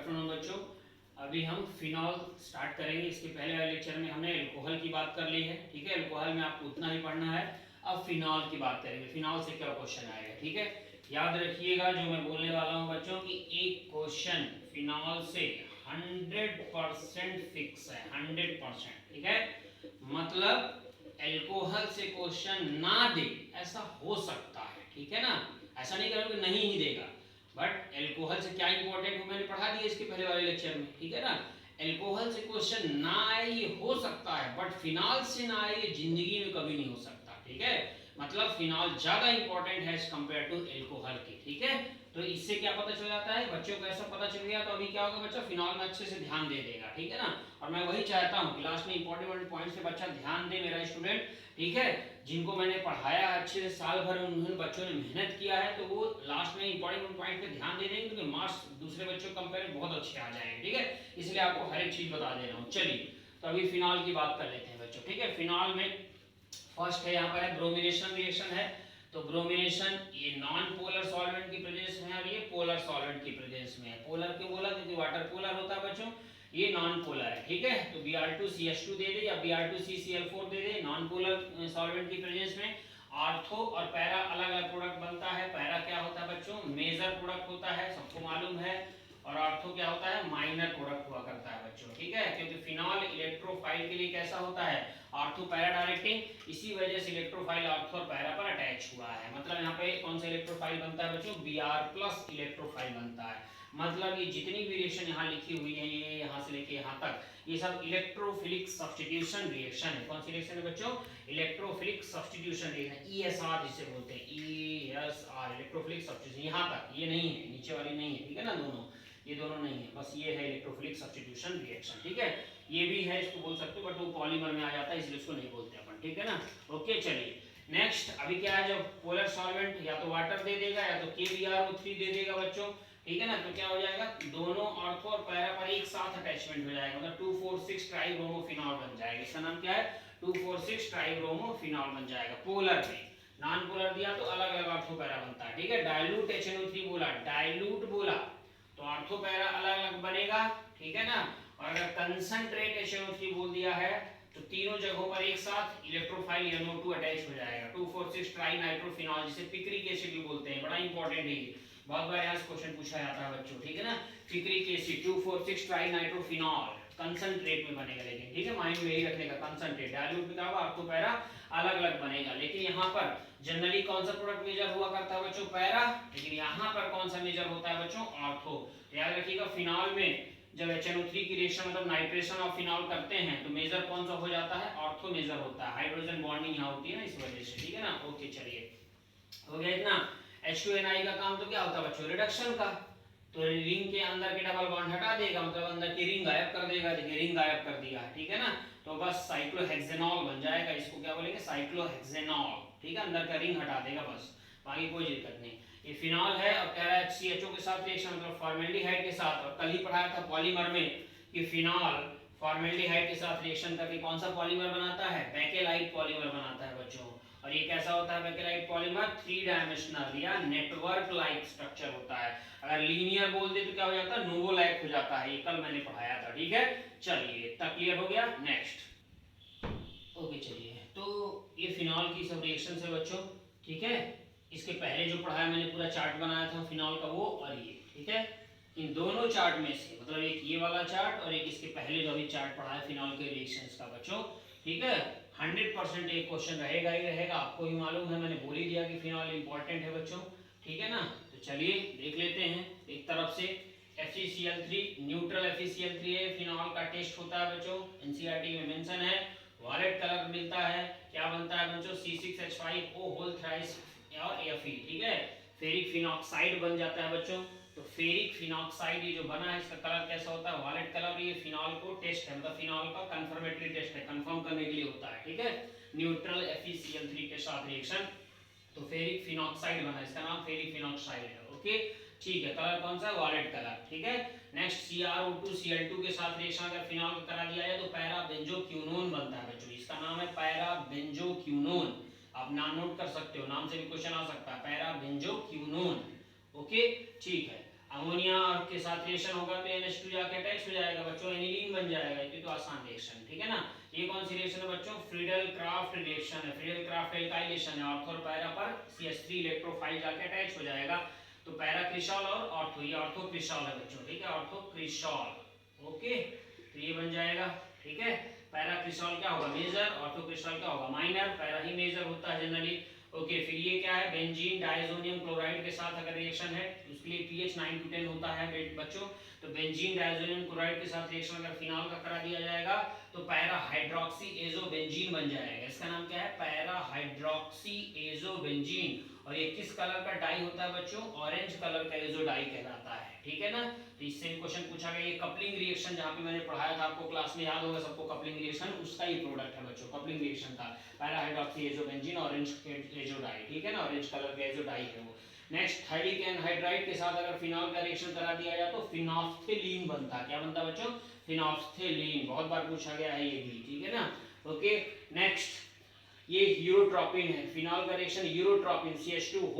Afternoon बच्चों। अभी हम फिनॉल स्टार्ट करेंगे। इसके पहले वाले लेक्चर में हमने अल्कोहल की बात कर ली है, ठीक है। अल्कोहल में आपको उतना ही पढ़ना है। अब फिनॉल की बात करेंगे, फिनॉल से क्या क्वेश्चन आएगा, ठीक है। याद रखिएगा जो मैं बोलने वाला हूँ बच्चों कि एक क्वेश्चन फिनॉल से 100% फिक्स है, 100%, ठीक है। मतलब अल्कोहल से क्वेश्चन ना दे ऐसा हो सकता है, ठीक है ना। ऐसा नहीं करोगे नहीं ही देगा, बट अल्कोहल से क्या इंपॉर्टेंट है मैंने पढ़ा दिया इसके पहले वाले लेक्चर में, ठीक है ना। अल्कोहल से क्वेश्चन ना आए ये हो सकता है, बट फिनॉल से ना आए ये जिंदगी में कभी नहीं हो सकता, ठीक है। मतलब फिनॉल ज्यादा इंपॉर्टेंट है एज कंपेयर टू अल्कोहल की, ठीक है। तो इससे क्या पता चल जाता है बच्चों को, ऐसा पता चल गया तो अभी क्या होगा बच्चा फिनॉल में अच्छे से ध्यान दे देगा, ठीक है ना। और मैं वही चाहता हूँ कि लास्ट में इंपॉर्टेंट पॉइंट्स पे बच्चा ध्यान दे मेरा स्टूडेंट, ठीक है। जिनको मैंने पढ़ाया अच्छे से साल भर उन्होंने बच्चों ने मेहनत किया है तो वो लास्ट में इंपॉर्टेंट पॉइंट पे ध्यान दे देंगे क्योंकि मार्क्स दूसरे बच्चों के कंपेयर बहुत अच्छे आ जाएंगे, ठीक है। इसलिए आपको हर एक चीज बता दे रहा हूँ। चलिए तो अभी फिनॉल की बात कर लेते हैं बच्चों, ठीक है। फिनॉल में फर्स्ट है यहाँ पर है ब्रोमिनेशन रिएक्शन है। तो ब्रोमिनेशन ये नॉन पोलर सॉल्वेंट की प्रेजेंस में है और ये पोलर सॉल्वेंट की प्रेजेंस में है। पोलर क्यों बोला क्योंकि वाटर पोलर होता है बच्चों, ये नॉन पोलर है, ठीक है। तो Br2CH2 दे दे या Br2CCl4 दे दे नॉन पोलर सॉल्वेंट की प्रेजेंस में। आर्थो और पैरा अलग अलग प्रोडक्ट बनता है। पैरा क्या होता है बच्चों, मेजर प्रोडक्ट होता है, सबको मालूम है। और आर्थो क्या होता है, माइनर प्रोडक्ट हुआ करता है बच्चों, ठीक है। क्योंकि फिनॉल इलेक्ट्रोफाइल के लिए कैसा होता है, आर्थो पैरा डायरेक्टिंग, इसी वजह से इलेक्ट्रोफाइल आर्थो और पैरा पर अटैच हुआ है। मतलब यहाँ पे कौन सा इलेक्ट्रोफाइल बनता है बच्चों, Br+ इलेक्ट्रोफाइल बनता है। मतलब ये जितनी भी रिएक्शन यहाँ लिखी हुई है, ये यहाँ से लेके यहाँ तक, ये सब इलेक्ट्रोफिलिक सब्स्टिट्यूशन रिएक्शन है। कौन सी रिएक्शन है बच्चों, इलेक्ट्रोफिलिक सब्स्टिट्यूशन रिएक्शन, ESR जिसे बोलते हैं, ESR इलेक्ट्रोफिलिक सब्स्टिट्यूशन। यहाँ तक, ये नहीं है, नीचे वाली नहीं है, ठीक है ना। दोनों ये दोनों नहीं है, बस ये है इलेक्ट्रोफिलिक सब्स्टिट्यूशन रिएक्शन, ठीक है। ये भी है, इसको बोल सकते हो बट वो पॉलीमर में आ जाता है इसलिए इसको नहीं बोलते अपन, ठीक है ना। ओके चलिए नेक्स्ट। अभी क्या है, जब पोलर सॉल्वेंट या तो वाटर दे देगा या तो KBrO3 दे देगा बच्चों, ठीक है ना। तो क्या हो जाएगा, दोनों ऑर्थो और पैरा पर एक साथ अटैचमेंट हो जाएगा, मतलब 2,4,6 ट्राइब्रोमोफिनॉल बन जाएगा। इसका नाम क्या है, 2,4,6 ट्राइब्रोमोफिनॉल बन जाएगा पोलर में। नॉन पोलर दिया तो अलग अलग ऑर्थो पैरा बनता है, ठीक है। डाइल्यूट HNO3 बोला, डाइल्यूट बोला तो ऑर्थो पैरा अलग अलग बनेगा, ठीक है ना। और अगर कंसंट्रेट HNO3 बोल दिया है तो तीनों जगहों पर एक साथ इलेक्ट्रोफाइल NO2 अटैच हो जाएगा, 2,4,6 ट्राई नाइट्रोफिनॉल, जिसे पिक्रिक एसिड भी बोलते हैं। बड़ा इंपॉर्टेंट है ये, बहुत बार यहाँ क्वेश्चन पूछा जाता है बच्चों, ठीक है ना। Picric acid 2,4,6 try nitrophenol concentrate में बनेगा, लेकिन ठीक है माइंड में यही रखने का, कंसंट्रेट। डाइल्यूट में क्या होगा, आपको पैरा अलग अलग बनेगा। लेकिन यहाँ पर जनरली कौन सा प्रोडक्ट मेजर हुआ करता है बच्चों, पैरा। लेकिन यहाँ पर कौन सा मेजर होता है बच्चों, ऑर्थो। याद रखिएगा फिनॉल में जब HNO3 की रिएक्शन मतलब नाइट्रेशन ऑफ फिनॉल करते हैं तो मेजर कौन सा हो जाता है, ऑर्थो मेजर होता है। हाइड्रोजन बॉन्डिंग यहाँ होती है ना, इस वजह से, ठीक है ना। ओके चलिए हो गया इतना। H2NI का काम तो क्या होता है बच्चों, रिडक्शन का। तो रिंग के अंदर के डबल बॉन्ड हटा देगा, मतलब अंदर की रिंग गायब कर देगा। देखिए रिंग गायब कर दिया, ठीक है ना। तो बस साइक्लोहेक्सेनॉल बन जाएगा, इसको क्या बोलेंगे, साइक्लोहेक्सेनॉल, ठीक है। अंदर का रिंग हटा देगा बस, बाकी कोई दिक्कत नहीं। ये फिनॉल है और कह रहा है CHO के साथ रिएक्शन मतलब फॉर्मेल्डिहाइड के साथ। और कल ही पढ़ाया था पॉलीमर में कि फिनॉल फॉर्मेल्डिहाइड के साथ रिएक्शन करके कौन सा पॉलीमर बनाता है, बेकेलाइट पॉलीमर बनाता है बच्चों। और ये कैसा होता है बेकेलाइट पॉलीमर, 3 डायमेंशनल या नेटवर्क लाइक स्ट्रक्चर होता है। अगर लीनियर बोल दे तो क्या हो जाता है, नोवो लाइक हो जाता है। ये कल मैंने पढ़ाया था, ठीक है। चलिए तक क्लियर हो गया। नेक्स्ट ओके चलिए, तो ये फिनॉल की सब रिएक्शन है बच्चों, ठीक है। इसके पहले जो पढ़ाया मैंने पूरा चार्ट बनाया था फिनॉल का वो और ये, ठीक है। इन दोनों चार्ट में से मतलब एक ये वाला चार्ट और एक इसके पहले जो अभी चार्ट पढ़ाया फिनॉल के रिएक्शंस का बच्चों, ठीक है। 100% एक क्वेश्चन रहेगा ही रहेगा, आपको भी मालूम है, मैंने बोल ही दिया कि फिनॉल इंपॉर्टेंट है बच्चों, ठीक है ना। तो चलिए देख लेते हैं। एक तरफ से FeCl3 न्यूट्रल FeCl3 है, फिनॉल का टेस्ट होता है बच्चों, NCERT में मेंशन है। वॉलेट कलर मिलता है, क्या बनता है बच्चों, C6H5O होल थ्राइस और Fe, ठीक है। फेरिक फिनॉक्साइड बन जाता है बच्चों। तो फेरिक फिनॉक्साइड ये जो बना है इसका कलर कैसा होता है, वॉलेट कलर। ये फिनॉल को टेस्ट है, मतलब फिनॉल का कंफर्मेटरी टेस्ट है, कंफर्म करने के लिए होता है, ठीक है। न्यूट्रल FeCl3 के साथ रिएक्शन, तो फेरिक फिनॉक्साइड बना, इसका नाम फेरिक फिनॉक्साइड है, ओके ठीक है। कलर कौन सा है, वॉलेट कलर, ठीक है। नेक्स्ट CrO2Cl2 के साथ रिएक्शन अगर फिनॉल का करा दिया है तो पैरा बेंजोक्विनोन बनता है बच्चों। इसका नाम है पैरा बेंजोक्विनोन, आप नाम नोट कर सकते हो, नाम से भी क्वेश्चन आ सकता है, पैरा बेंजोक्विनोन, ओके ठीक है। अमोनिया के साथ रिएक्शन होगा तो NH2 जाके अटैच हो जाएगा बच्चों, एनिलीन बन जाएगा। ये तो आसान रिएक्शन, ठीक है ना। ये कौन सी रिएक्शन है बच्चों? फ्रीडल क्राफ्ट रिएक्शन है। फ्रीडल क्राफ्ट एल्काइलेशन है। ऑर्थो और पैरा पर CH3 इलेक्ट्रोफाइल जाके अटैच हो जाएगा। तो पैरा क्रिस्टॉल और ऑर्थो, ये ऑर्थो क्रिस्टॉल है बच्चों, ठीक है, ऑर्थो क्रिस्टॉल। ओके, तो ये बन जाएगा, ठीक है। पैरा क्रिस्टॉल क्या होगा? मेजर, ऑर्थो क्रिस्टॉल क्या होगा? माइनर। पैरा ही मेजर होता है जनरली। ओके, फिर ये क्या है? बेंजीन डायजोनियम क्लोराइड के साथ अगर रिएक्शन है तो उसके लिए pH 9 to 10 होता है बच्चों। तो बेंजीन डायजोनियम क्लोराइड के साथ रिएक्शन अगर फिनॉल का करा दिया जाएगा तो पैरा हाइड्रोक्सी एजोबेंजीन बन जाएगा। इसका नाम क्या है? Para hydroxy azobenzene. और ये किस कलर का डाई होता है बच्चों? ऑरेंज कलर का एजो डाई कहलाता है, ठीक है ना। तो इससे भी क्वेश्चन पूछा गया। ये कपलिंग रिएक्शन जहां पे मैंने पढ़ाया था आपको क्लास में, याद होगा सबको, कपलिंग रिएक्शन उसका ही प्रोडक्ट है बच्चों, कपलिंग रिएक्शन का para hydroxy azobenzene, orange azo dye, ठीक है ना, ऑरेंज कलर का एजो डाई है वो। नेक्स्ट, थायरिक एनहाइड्राइड के साथ अगर फिनॉल का रिएक्शन करा दिया जाए तो फिनोफ्थेलीन बनता है। क्या बनता है बच्चों? फिनोफ्थेलीन। बहुत बार पूछा गया है ये भी, ठीक है ना। ओके, नेक्स्ट, ये यूरोट्रोपिन है। फिनॉल का रिएक्शन यूरोट्रोपिन, CH2 को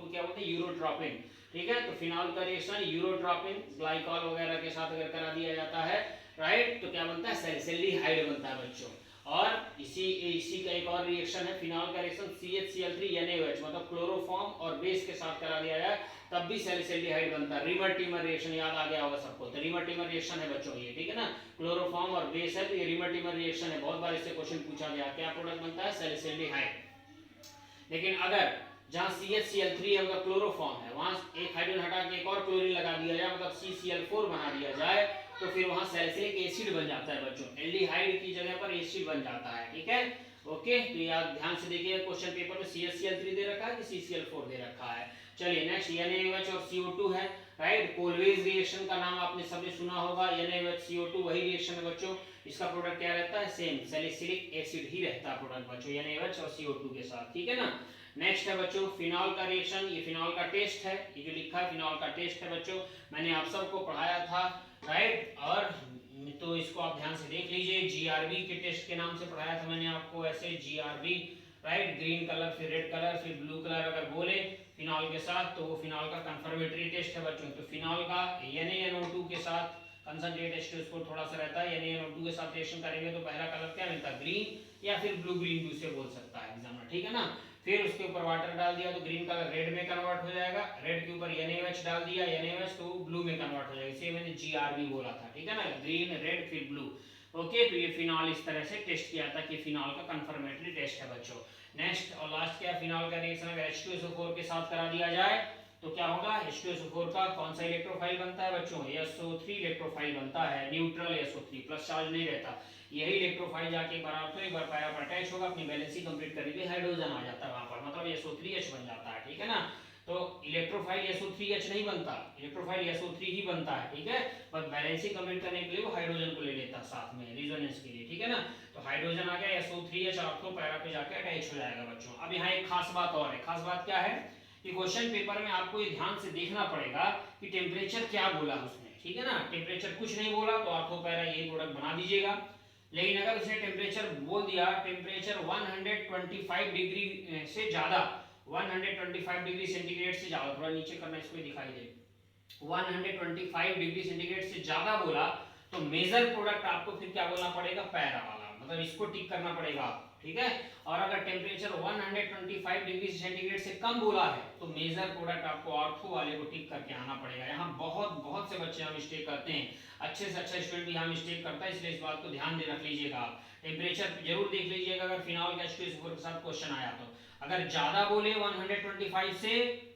क्या बोलते हैं? यूरोट्रोपिन, ठीक है। तो फिनॉल का रिएक्शन यूरोट्रोपिन ग्लाइकॉल वगैरह के साथ अगर करा दिया जाता है, राइट, तो क्या बनता है? सैलिसिलिहाइड बनता है बच्चों। और इसी का एक और रिएक्शन है, फिनॉल का रिएक्शन CH Cl3NaOH, मतलब क्लोरोफॉर्म और बेस के साथ करा दिया जाए तब भी सैलिसिलिहाइड बनता है। रिमर टिमर रिएक्शन याद आ गया होगा सबको, तो रिमर टिमर रिएक्शन है बच्चों ये, ठीक है ना। क्लोरोफॉर्म और बेस है तो ये रिमर टिमर रिएक्शन है। बहुत बार इससे क्वेश्चन पूछा गया, क्या प्रोडक्ट बनता है? सैलिसिलिहाइड। लेकिन अगर जहां CH Cl3 मतलब क्लोरोफॉर्म है, वहां एक हाइड्रोजन हटा के एक और क्लोरीन लगा दिया जाए, मतलब CCl4 बना दिया जाए, तो फिर वहां सैलिसिलिक एसिड बन जाता है बच्चों। एल्डिहाइड की जगह पर एसिड बन जाता है, ठीक है। ओके, तो याद ध्यान से देखिए, क्वेश्चन पेपर में CH Cl3 दे रखा है कि CCl4 दे रखा है। चलिए नेक्स्ट, NaOH और CO2 है, राइट। कोलवेज रिएक्शन का नाम आपने सबने सुना होगा। NaOH CO2 वही रिएक्शन है बच्चों। इसका प्रोडक्ट क्या रहता है? सेम सैलिसिलिक एसिड ही रहता है प्रोडक्ट बच्चों, NaOH और CO2 के साथ, ठीक है ना। नेक्स्ट है बच्चों फिनॉल का रिएक्शन। ये फिनॉल का टेस्ट है, ये जो लिखा है फिनॉल का टेस्ट है बच्चों, मैंने आप सबको पढ़ाया था, राइट। और तो इसको आप ध्यान से देख लीजिए। GRB के टेस्ट के नाम से पढ़ाया था मैंने आपको, ऐसे GRB, राइट। ग्रीन कलर, फिर रेड कलर, फिर ब्लू कलर अगर बोले फिनॉल के साथ तो वो फिनॉल का कंफर्मेटरी टेस्ट है बच्चों। तो फिनॉल का NaNO2 के साथ कंसंट्रेट H2 थोड़ा सा रहता है, NaNO2 के साथ रिएक्शन करेंगे तो पहला कलर क्या मिलता है? ग्रीन, या फिर ब्लू ग्रीन भी उसे बोल सकता है एग्जामिनर, ठीक है ना। फिर उसके ऊपर वाटर डाल दिया तो ग्रीन कलर रेड में कन्वर्ट हो जाएगा। रेड के ऊपर NaOH डाल दिया, NaOH तो ब्लू में कन्वर्ट हो जाएगा। इसे मैंने GRB बोला था, ठीक है ना, ग्रीन रेड फिर ब्लू। ओके, तो ये फिनॉल इस तरह से टेस्ट किया था कि फिनॉल का कंफर्मेटरी टेस्ट है बच्चों। नेक्स्ट और लास्ट क्या? फिनॉल का रिएक्शन अगर H2SO4 के साथ करा दिया जाए तो क्या होगा? H2SO4 का कौन सा इलेक्ट्रोफाइल बनता है बच्चों? SO3 इलेक्ट्रोफाइल बनता है, न्यूट्रल SO3, प्लस चार्ज नहीं रहता। यही इलेक्ट्रोफाइल जाके एक बार आपको एक बार पैरा पर अटैच होगा, अपनी बैलेंसिंग कंप्लीट करके हाइड्रोजन आ जाता है वहां पर, मतलब SO3H बन जाता है, ठीक है ना। तो इलेक्ट्रोफाइल SO3H नहीं बनता, इलेक्ट्रोफाइल SO3 ही बनता है, ठीक है। पर बैलेंसिंग कंप्लीट करने के लिए वो हाइड्रोजन को ले लेता है साथ में रेजोनेंस के लिए, ठीक है ना। तो हाइड्रोजन आ गया, SO3H ऑर्थो पैरा पे जाके अटैच हो जाएगा बच्चों। अब यहाँ एक खास बात और है। खास बात क्या है कि क्वेश्चन पेपर में आपको ये ध्यान से देखना पड़ेगा कि टेम्परेचर क्या बोला उसने, ठीक है ना। टेम्परेचर कुछ नहीं बोला तो ऑर्थो पैरा यही प्रोडक्ट बना दीजिएगा। लेकिन अगर उसने टेम्परेचर बोल दिया, टेम्परेचर 125 डिग्री से ज्यादा, 125 डिग्री सेंटीग्रेड से ज्यादा, थोड़ा नीचे करना इसको दिखाई दे, 125 डिग्री सेंटीग्रेड से ज्यादा बोला तो मेजर प्रोडक्ट आपको फिर क्या बोलना पड़ेगा? पैरा वाला, मतलब इसको टिक करना पड़ेगा, ठीक है। और अगर टेम्परेचर 125 डिग्री सेंटीग्रेड से कम बोला है तो मेजर प्रोडक्ट आपको ऑर्थो वाले को टिक करके आना पड़ेगा। यहाँ बहुत बहुत से बच्चे हम मिस्टेक करते हैं, अच्छे से अच्छा स्टूडेंट भी यहाँ मिस्टेक करता है, इसलिए इस बात को ध्यान दे रख लीजिएगा। आप टेम्परेचर जरूर देख लीजिएगा अगर फिनॉल का H2SO4 के साथ क्वेश्चन आया तो। अगर ज्यादा बोले 125 से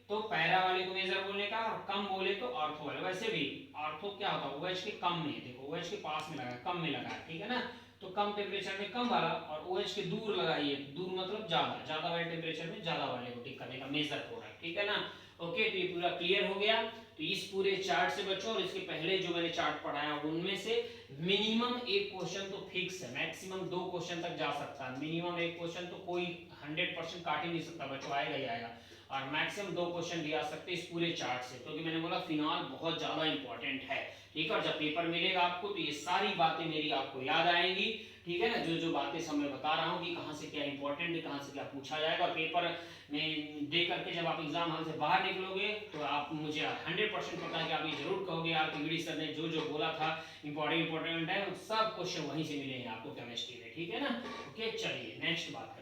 तो पैरा वाले को मेजर बोलने का, और कम बोले तो ऑर्थो वाले। वैसे भी ऑर्थो क्या होता है? OH के कम में, देखो OH के पास में लगा, कम में लगा, ठीक है ना। तो कम टेम्परेचर में कम वाला, और OH के दूर लगाइए, दूर मतलब ज्यादा, ज्यादा वाले टेम्परेचर में ज्यादा वाले को टिक करने का मेजर प्रोडक्ट, ठीक है ना। ओके, तो ये पूरा क्लियर हो गया। तो इस पूरे चार्ट से बच्चों, और इसके पहले जो मैंने चार्ट पढ़ाया उनमें से मिनिमम एक क्वेश्चन तो फिक्स है, मैक्सिमम 2 क्वेश्चन तक जा सकता है। मिनिमम एक क्वेश्चन तो कोई 100% काट ही नहीं सकता बच्चों, आएगा ही आएगा। और मैक्सिमम 2 क्वेश्चन भी आ सकते हैं इस पूरे चार्ट से, क्योंकि मैंने बोला फिनॉल बहुत ज्यादा इंपॉर्टेंट है, ठीक है। और जब पेपर मिलेगा आपको तो ये सारी बातें मेरी आपको याद आएंगी, ठीक है ना, जो जो बातें सब मैं बता रहा हूँ कि कहाँ से क्या इंपॉर्टेंट है, कहाँ से क्या पूछा जाएगा, पेपर में दे करके जब आप एग्जाम हॉल से बाहर निकलोगे तो आप मुझे 100% पता है कि आप ये जरूर कहोगे यार कि वीडी सर ने जो जो बोला था इंपॉर्टेंट है, सब क्वेश्चन वहीं से मिले हैं आपको केमिस्ट्री में, ठीक है ना। ओके चलिए नेक्स्ट बात